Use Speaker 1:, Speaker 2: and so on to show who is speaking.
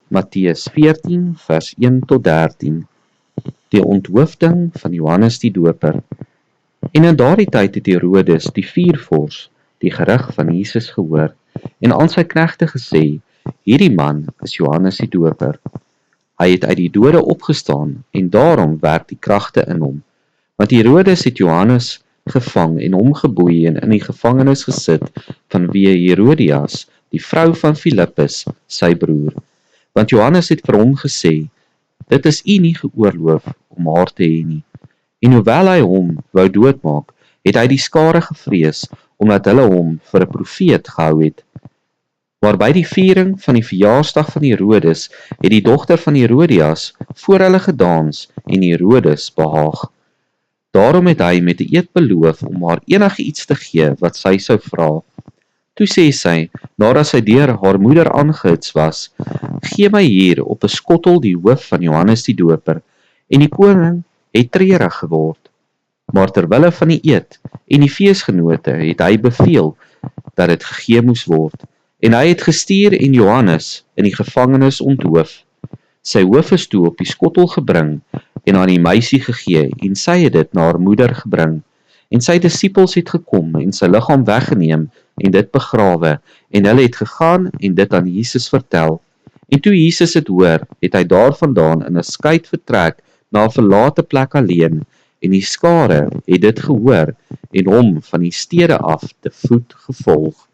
Speaker 1: Matteus 14 vers 1 tot 13. Die onthoofding van Johannes die Doper. En in daardie tyd het Herodes die viervors die gerig van Jesus gehoor en aan sy knegte gesê, hierdie man is Johannes die Doper. Hy het uit die dode opgestaan en daarom werk die kragte in hom. Want Herodes het Johannes gevang en hom geboei en in die gevangenis gesit vanweë Herodias, die vrou van Filippus, sy broer. Want Johannes het vir hom gesê, dit is u nie geoorloof om haar te hê nie. En hoewel hy hom wou doodmaak, het hy die skare gevrees, omdat hulle hom vir 'n profeet gehou het. Maar by die viering van die verjaarsdag van Herodes, het die dogter van Herodias voor hulle gedans en Herodes behaag. Daarom het hy met 'n eed beloof om haar enigiets te gee wat sy sou vra. Toe sê sy, nadat sy deur haar moeder aangehits was, gee my hier op 'n skottel die hoof van Johannes die Doper. En die koning het treurig geword. Maar terwille van die eed en die feesgenote het hy beveel dat dit gegee moes word. En hy het gestuur en Johannes in die gevangenis onthoof. Sy hoof is toe op die skottel gebring en aan die meisie gegee, en sy het dit na haar moeder gebring. En sy disippels het gekom en sy liggaam weggeneem en dit begrawe, en hulle het gegaan en dit aan Jesus vertel. En toe Jesus het hoor, het hy daarvandaan in 'n skuit vertrek na 'n verlate plek alleen, en die skare het dit gehoor en hom van die stede af te voet gevolg.